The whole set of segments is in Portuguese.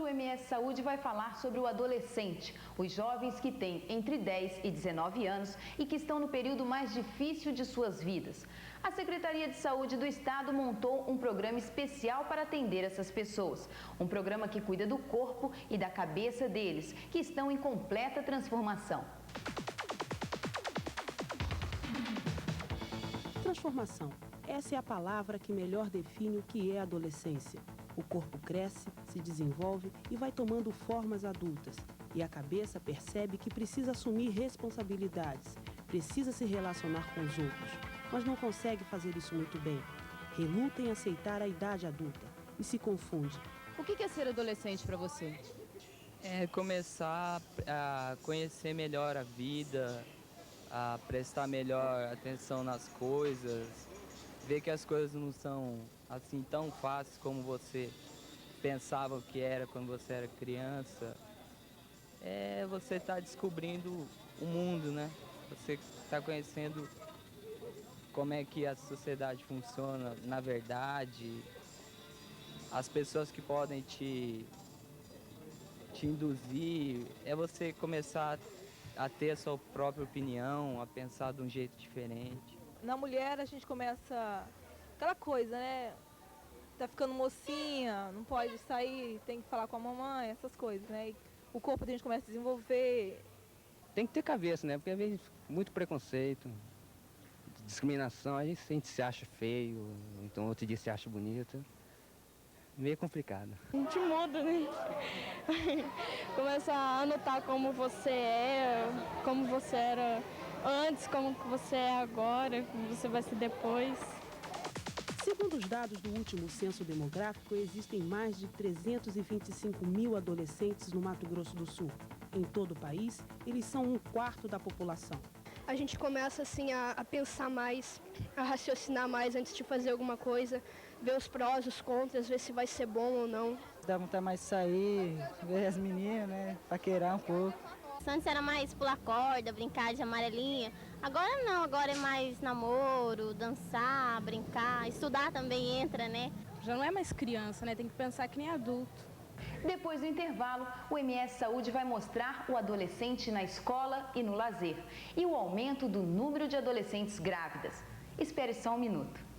MS Saúde vai falar sobre o adolescente, os jovens que têm entre 10 e 19 anos e que estão no período mais difícil de suas vidas. A Secretaria de Saúde do Estado montou um programa especial para atender essas pessoas. Um programa que cuida do corpo e da cabeça deles, que estão em completa transformação. Transformação. Essa é a palavra que melhor define o que é a adolescência. O corpo cresce, se desenvolve e vai tomando formas adultas. E a cabeça percebe que precisa assumir responsabilidades, precisa se relacionar com os outros, mas não consegue fazer isso muito bem. Reluta em aceitar a idade adulta e se confunde. O que é ser adolescente para você? É começar a conhecer melhor a vida, a prestar melhor atenção nas coisas, ver que as coisas não são assim tão fáceis como você pensava que era quando você era criança. Você está descobrindo o mundo, né? Você está conhecendo como é que a sociedade funciona na verdade, as pessoas que podem te induzir, você começar a ter a sua própria opinião, a pensar de um jeito diferente. Na mulher a gente começa aquela coisa, né? Tá ficando mocinha, não pode sair, tem que falar com a mamãe, essas coisas, né? E o corpo da gente começa a desenvolver. Tem que ter cabeça, né? Porque às vezes muito preconceito, discriminação, a gente se acha feio, então outro dia se acha bonito. Meio complicado. A gente muda, né? Começa a notar como você é, como você era antes, como você é agora, como você vai ser depois. Segundo os dados do último censo demográfico, existem mais de 325 mil adolescentes no Mato Grosso do Sul. Em todo o país, eles são 1/4 da população. A gente começa assim a pensar mais, a raciocinar mais antes de fazer alguma coisa, ver os prós, os contras, ver se vai ser bom ou não. Dá vontade mais de sair, ver as meninas, né, paquerar um pouco. Antes era mais pular corda, brincar de amarelinha. Agora não, agora é mais namoro, dançar, brincar, estudar também entra, né? Já não é mais criança, né? Tem que pensar que nem adulto. Depois do intervalo, o MS Saúde vai mostrar o adolescente na escola e no lazer e o aumento do número de adolescentes grávidas. Espere só um minuto.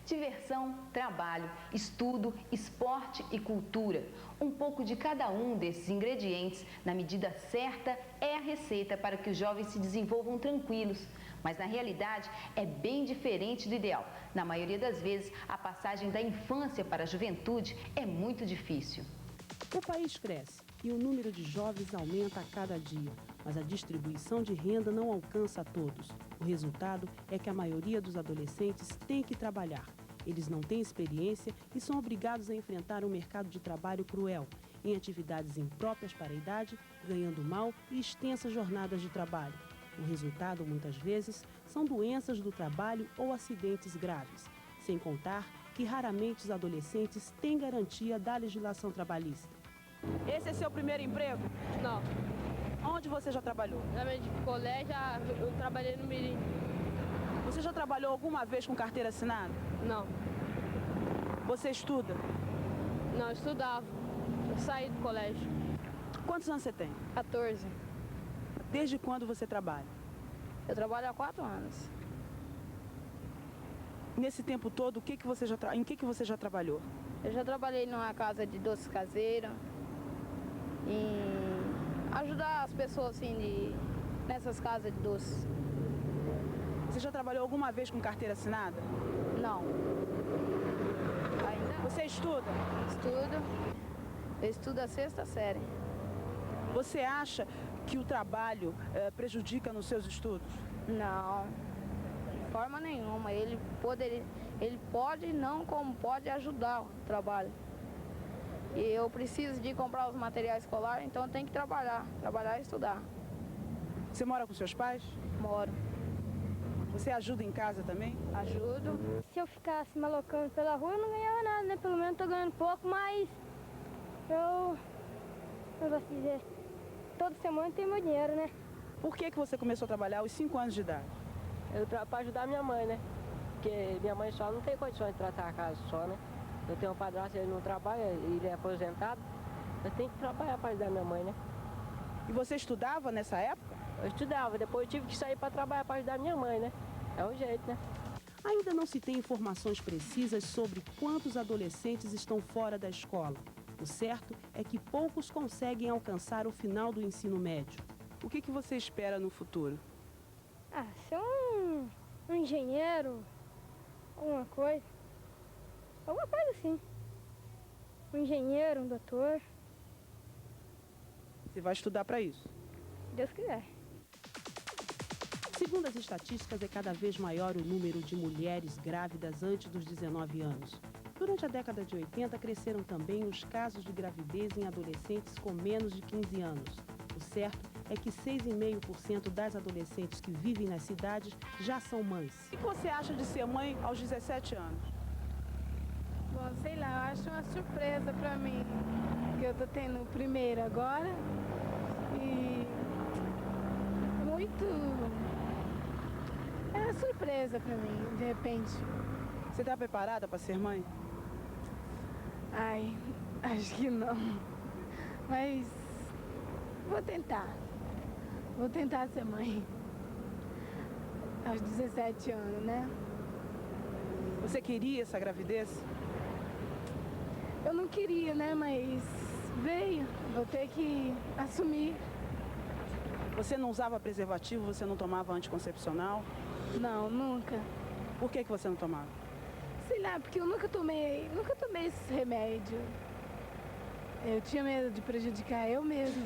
Diversão, trabalho, estudo, esporte e cultura. Um pouco de cada um desses ingredientes, na medida certa, é a receita para que os jovens se desenvolvam tranquilos. Mas na realidade é bem diferente do ideal. Na maioria das vezes, a passagem da infância para a juventude é muito difícil. O país cresce e o número de jovens aumenta a cada dia, mas a distribuição de renda não alcança a todos. O resultado é que a maioria dos adolescentes tem que trabalhar. Eles não têm experiência e são obrigados a enfrentar um mercado de trabalho cruel, em atividades impróprias para a idade, ganhando mal e extensas jornadas de trabalho. O resultado, muitas vezes, são doenças do trabalho ou acidentes graves, sem contar que raramente os adolescentes têm garantia da legislação trabalhista. Esse é seu primeiro emprego? Não. Onde você já trabalhou? Na minha de colégio, eu trabalhei no Mirim. Você já trabalhou alguma vez com carteira assinada? Não. Você estuda? Não, eu estudava. Eu saí do colégio. Quantos anos você tem? 14. Desde quando você trabalha? Eu trabalho há 4 anos. Nesse tempo todo, em que você já trabalhou? Eu já trabalhei numa casa de doces caseira, em ajudar as pessoas assim nessas casas de doces. Você já trabalhou alguma vez com carteira assinada? Não. Ainda? Você estuda? Estudo. Eu estudo a 6ª série. Você acha que o trabalho prejudica nos seus estudos? Não, de forma nenhuma. Ele pode não, como pode ajudar o trabalho. E eu preciso de comprar os materiais escolares, então eu tenho que trabalhar e estudar. Você mora com seus pais? Moro. Você ajuda em casa também? Ajudo. Se eu ficasse malocando pela rua, eu não ganhava nada, né? Pelo menos tô ganhando pouco, mas Eu gosto de dizer, toda semana tem meu dinheiro, né? Por que você começou a trabalhar aos 5 anos de idade? Para ajudar minha mãe, né? Porque minha mãe só não tem condições de tratar a casa só, né? Eu tenho um padrasto, ele não trabalha, ele é aposentado. Eu tenho que trabalhar para ajudar minha mãe, né? E você estudava nessa época? Eu estudava, depois eu tive que sair para trabalhar para ajudar minha mãe, né? É o jeito, né? Ainda não se tem informações precisas sobre quantos adolescentes estão fora da escola. O certo é que poucos conseguem alcançar o final do ensino médio. O que você espera no futuro? Ser um engenheiro, alguma coisa assim. Um engenheiro, um doutor. Você vai estudar para isso? Deus quiser. Segundo as estatísticas, é cada vez maior o número de mulheres grávidas antes dos 19 anos. Durante a década de 80, cresceram também os casos de gravidez em adolescentes com menos de 15 anos. O certo é que 6,5% das adolescentes que vivem nas cidades já são mães. O que você acha de ser mãe aos 17 anos? Bom, sei lá, eu acho uma surpresa pra mim, que eu tô tendo o primeiro agora e é uma surpresa pra mim, de repente. Você tá preparada para ser mãe? Ai, acho que não, mas vou tentar ser mãe aos 17 anos, né? Você queria essa gravidez? Eu não queria, né? Mas veio. Vou ter que assumir. Você não usava preservativo? Você não tomava anticoncepcional? Não, nunca. Por que você não tomava? Sei lá, porque eu nunca tomei esse remédio. Eu tinha medo de prejudicar eu mesma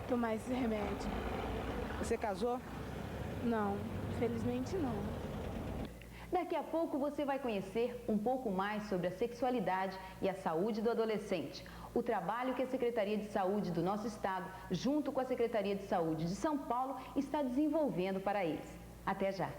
tomar esse remédio. Você casou? Não, felizmente não. Daqui a pouco você vai conhecer um pouco mais sobre a sexualidade e a saúde do adolescente. O trabalho que a Secretaria de Saúde do nosso estado, junto com a Secretaria de Saúde de São Paulo, está desenvolvendo para eles. Até já!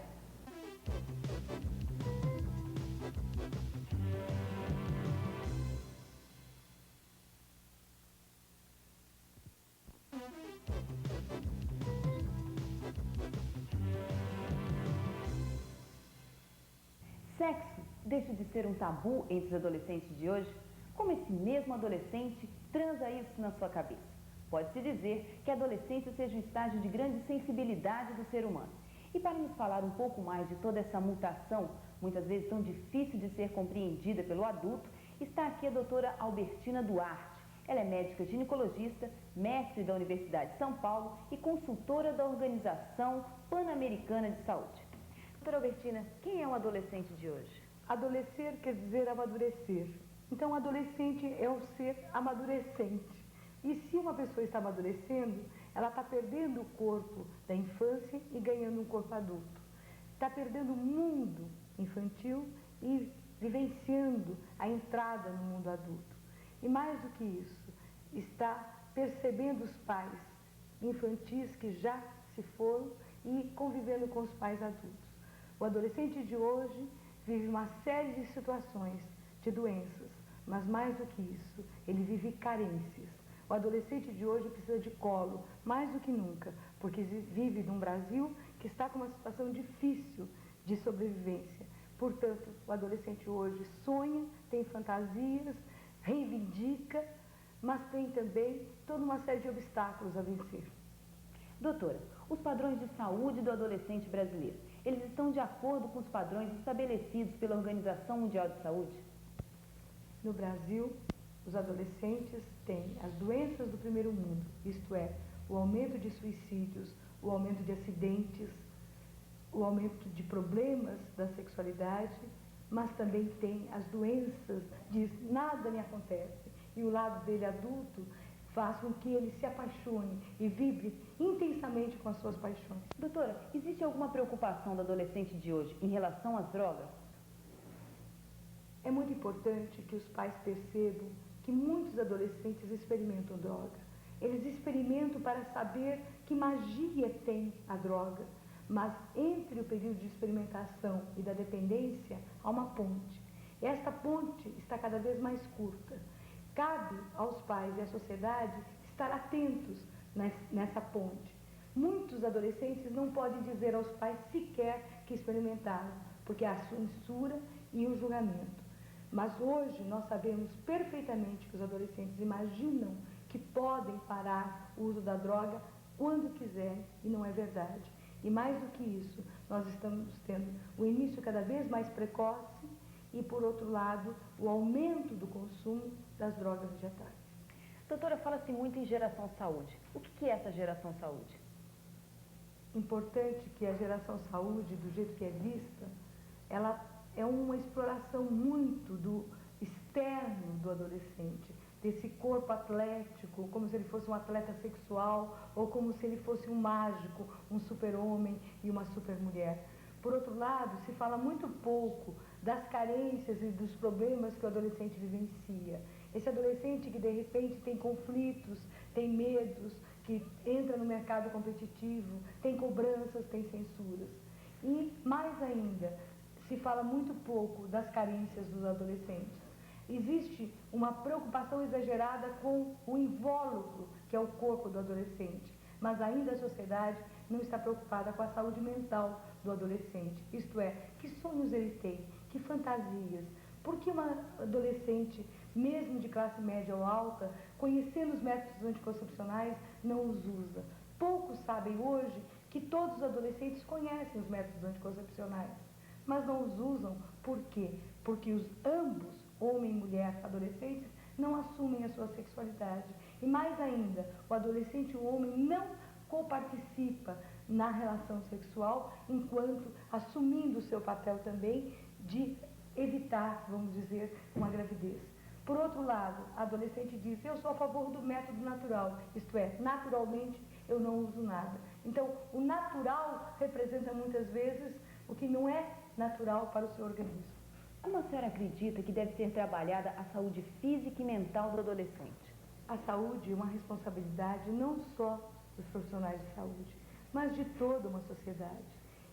Sexo deixa de ser um tabu entre os adolescentes de hoje? Como esse mesmo adolescente transa isso na sua cabeça? Pode-se dizer que a adolescência seja um estágio de grande sensibilidade do ser humano. E para nos falar um pouco mais de toda essa mutação, muitas vezes tão difícil de ser compreendida pelo adulto, está aqui a doutora Albertina Duarte. Ela é médica ginecologista, mestre da Universidade de São Paulo e consultora da Organização Pan-Americana de Saúde. Doutora Albertina, quem é o adolescente de hoje? Adolescer quer dizer amadurecer. Então, o adolescente é um ser amadurecente. E se uma pessoa está amadurecendo, ela está perdendo o corpo da infância e ganhando um corpo adulto. Está perdendo o mundo infantil e vivenciando a entrada no mundo adulto. E mais do que isso, está percebendo os pais infantis que já se foram e convivendo com os pais adultos. O adolescente de hoje vive uma série de situações, de doenças, mas mais do que isso, ele vive carências. O adolescente de hoje precisa de colo, mais do que nunca, porque vive num Brasil que está com uma situação difícil de sobrevivência. Portanto, o adolescente hoje sonha, tem fantasias, reivindica, mas tem também toda uma série de obstáculos a vencer. Doutora, os padrões de saúde do adolescente brasileiro, eles estão de acordo com os padrões estabelecidos pela Organização Mundial de Saúde? No Brasil, os adolescentes têm as doenças do primeiro mundo, isto é, o aumento de suicídios, o aumento de acidentes, o aumento de problemas da sexualidade, mas também tem as doenças, diz, nada me acontece. E o lado dele adulto faz com que ele se apaixone e vibre intensamente com as suas paixões. Doutora, existe alguma preocupação do adolescente de hoje em relação às drogas? É muito importante que os pais percebam que muitos adolescentes experimentam droga. Eles experimentam para saber que magia tem a droga, mas entre o período de experimentação e da dependência há uma ponte. Esta ponte está cada vez mais curta. Cabe aos pais e à sociedade estar atentos nessa ponte. Muitos adolescentes não podem dizer aos pais sequer que experimentaram, porque há a censura e o julgamento. Mas hoje nós sabemos perfeitamente que os adolescentes imaginam que podem parar o uso da droga quando quiserem, e não é verdade. E mais do que isso, nós estamos tendo o início cada vez mais precoce e, por outro lado, o aumento do consumo das drogas vegetais. Doutora, fala-se muito em geração saúde. O que é essa geração saúde? Importante que a geração saúde, do jeito que é vista, ela é uma exploração muito do externo do adolescente, desse corpo atlético, como se ele fosse um atleta sexual ou como se ele fosse um mágico, um super-homem e uma super-mulher. Por outro lado, se fala muito pouco das carências e dos problemas que o adolescente vivencia. Esse adolescente que de repente tem conflitos, tem medos, que entra no mercado competitivo, tem cobranças, tem censuras. E, mais ainda, se fala muito pouco das carências dos adolescentes. Existe uma preocupação exagerada com o invólucro, que é o corpo do adolescente, mas ainda a sociedade não está preocupada com a saúde mental do adolescente. Isto é, que sonhos ele tem, que fantasias. Por que uma adolescente, mesmo de classe média ou alta, conhecendo os métodos anticoncepcionais, não os usa? Poucos sabem hoje que todos os adolescentes conhecem os métodos anticoncepcionais, mas não os usam. Por quê? Porque ambos, homem e mulher, adolescentes, não assumem a sua sexualidade. E mais ainda, o adolescente e o homem não coparticipa na relação sexual, enquanto assumindo o seu papel também de evitar, vamos dizer, uma gravidez. Por outro lado, a adolescente diz: eu sou a favor do método natural, isto é, naturalmente eu não uso nada. Então, o natural representa muitas vezes o que não é natural para o seu organismo. Como a senhora acredita que deve ser trabalhada a saúde física e mental do adolescente? A saúde é uma responsabilidade não só dos profissionais de saúde, mas de toda uma sociedade.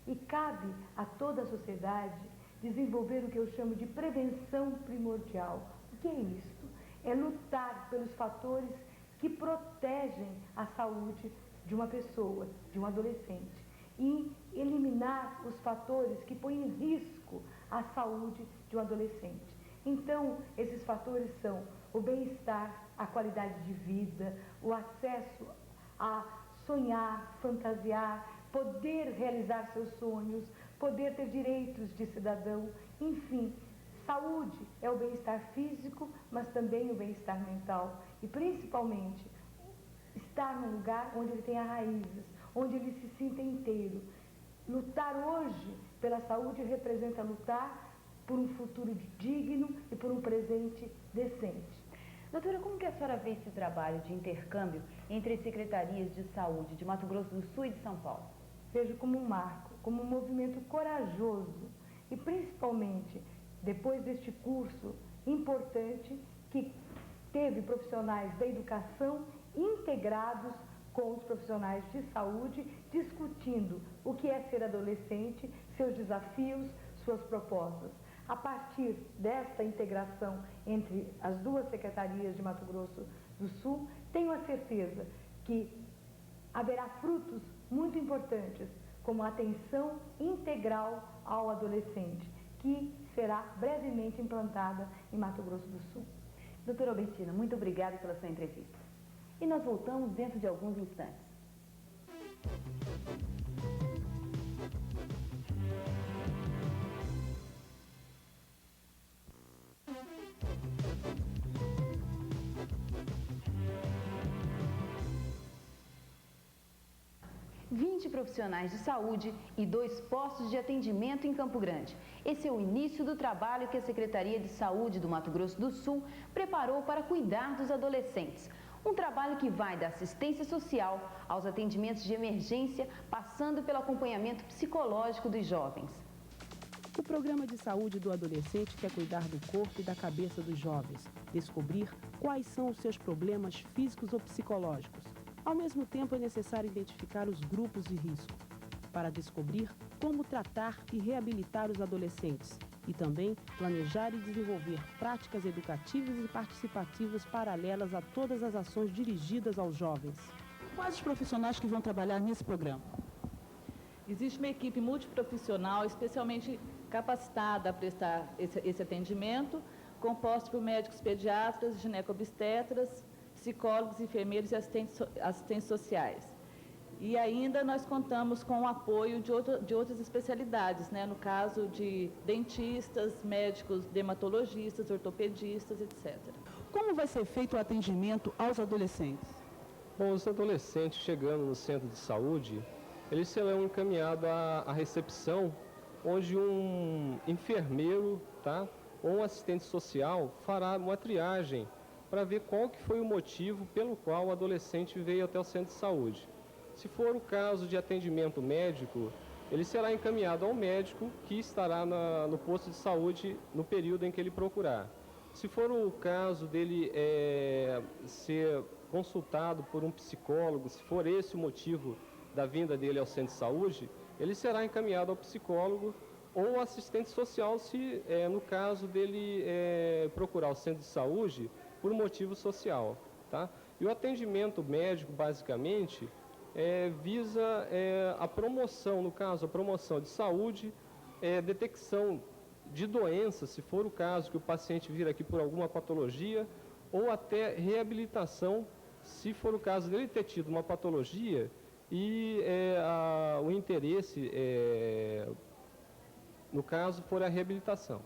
E cabe a toda a sociedade desenvolver o que eu chamo de prevenção primordial. O que é isso? É lutar pelos fatores que protegem a saúde de uma pessoa, de um adolescente, e eliminar os fatores que põem em risco a saúde de um adolescente. Então, esses fatores são o bem-estar, a qualidade de vida, o acesso a sonhar, fantasiar, poder realizar seus sonhos, poder ter direitos de cidadão, enfim. Saúde é o bem-estar físico, mas também o bem-estar mental. E, principalmente, estar num lugar onde ele tenha raízes, onde ele se sinta inteiro. Lutar hoje pela saúde representa lutar por um futuro digno e por um presente decente. Doutora, como que a senhora vê esse trabalho de intercâmbio entre as secretarias de saúde de Mato Grosso do Sul e de São Paulo? Vejo como um marco, como um movimento corajoso e, principalmente, depois deste curso importante que teve profissionais da educação integrados com os profissionais de saúde, discutindo o que é ser adolescente, seus desafios, suas propostas. A partir desta integração entre as duas secretarias de Mato Grosso do Sul, tenho a certeza que haverá frutos muito importantes, como a atenção integral ao adolescente, que será brevemente implantada em Mato Grosso do Sul. Doutora Albertina, muito obrigada pela sua entrevista. E nós voltamos dentro de alguns instantes. Profissionais de saúde e 2 postos de atendimento em Campo Grande. Esse é o início do trabalho que a Secretaria de Saúde do Mato Grosso do Sul preparou para cuidar dos adolescentes. Um trabalho que vai da assistência social aos atendimentos de emergência, passando pelo acompanhamento psicológico dos jovens. O programa de saúde do adolescente quer cuidar do corpo e da cabeça dos jovens, descobrir quais são os seus problemas físicos ou psicológicos. Ao mesmo tempo, é necessário identificar os grupos de risco, para descobrir como tratar e reabilitar os adolescentes e também planejar e desenvolver práticas educativas e participativas paralelas a todas as ações dirigidas aos jovens. Quais os profissionais que vão trabalhar nesse programa? Existe uma equipe multiprofissional especialmente capacitada a prestar esse atendimento, composta por médicos pediatras, ginecobstetras, psicólogos, enfermeiros e assistentes sociais. E ainda nós contamos com o apoio de outras especialidades, né? No caso de dentistas, médicos dermatologistas, ortopedistas, etc. Como vai ser feito o atendimento aos adolescentes? Bom, os adolescentes chegando no centro de saúde, eles serão encaminhados à recepção, onde um enfermeiro, tá, ou um assistente social fará uma triagem para ver qual que foi o motivo pelo qual o adolescente veio até o centro de saúde. Se for o caso de atendimento médico, ele será encaminhado ao médico que estará no posto de saúde no período em que ele procurar. Se for o caso dele ser consultado por um psicólogo, se for esse o motivo da vinda dele ao centro de saúde, ele será encaminhado ao psicólogo ou ao assistente social, se no caso dele procurar o centro de saúde por motivo social, tá? E o atendimento médico, basicamente, visa a promoção, no caso, a promoção de saúde, detecção de doenças, se for o caso que o paciente vir aqui por alguma patologia, ou até reabilitação, se for o caso dele ter tido uma patologia e o interesse, no caso, for a reabilitação.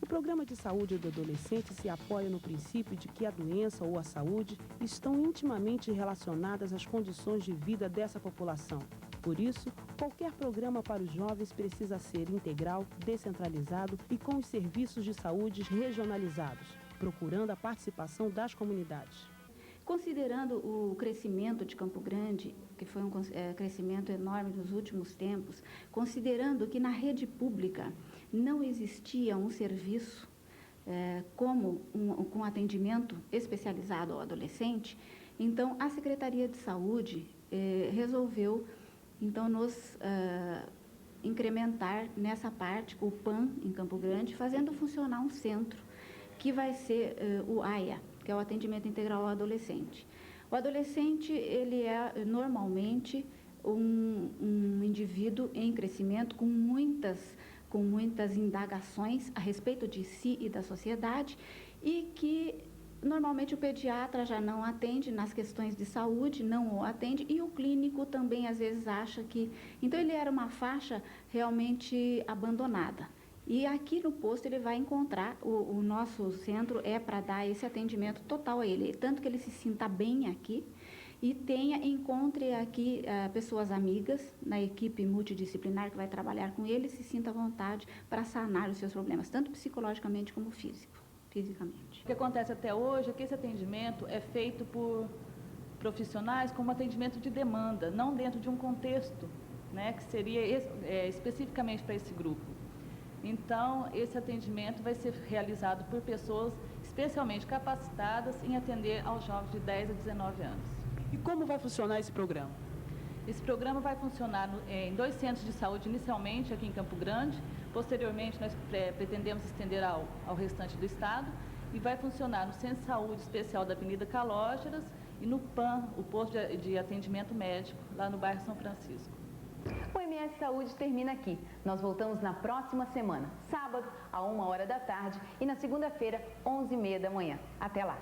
O programa de saúde do adolescente se apoia no princípio de que a doença ou a saúde estão intimamente relacionadas às condições de vida dessa população. Por isso, qualquer programa para os jovens precisa ser integral, descentralizado e com os serviços de saúde regionalizados, procurando a participação das comunidades. Considerando o crescimento de Campo Grande, que foi um crescimento enorme nos últimos tempos, considerando que na rede pública não existia um serviço com atendimento especializado ao adolescente, então a Secretaria de Saúde resolveu então nos incrementar nessa parte, o PAN em Campo Grande, fazendo funcionar um centro que vai ser o AIA, que é o atendimento integral ao adolescente. O adolescente, ele é normalmente um indivíduo em crescimento com muitas indagações a respeito de si e da sociedade e que normalmente o pediatra já não atende nas questões de saúde, não o atende, e o clínico também às vezes acha que... Então ele era uma faixa realmente abandonada. E aqui no posto ele vai encontrar, o nosso centro é para dar esse atendimento total a ele, tanto que ele se sinta bem aqui e encontre aqui pessoas amigas na equipe multidisciplinar que vai trabalhar com ele, se sinta à vontade para sanar os seus problemas, tanto psicologicamente como fisicamente. O que acontece até hoje é que esse atendimento é feito por profissionais como atendimento de demanda, não dentro de um contexto, né, que seria especificamente para esse grupo. Então, esse atendimento vai ser realizado por pessoas especialmente capacitadas em atender aos jovens de 10 a 19 anos. E como vai funcionar esse programa? Esse programa vai funcionar em 2 centros de saúde, inicialmente aqui em Campo Grande. Posteriormente, nós pretendemos estender ao restante do estado. E vai funcionar no Centro de Saúde Especial da Avenida Calógeras e no PAN, o posto de atendimento médico, lá no bairro São Francisco. O MS Saúde termina aqui. Nós voltamos na próxima semana, sábado, à 1h da tarde e na segunda-feira, 11h30 da manhã. Até lá!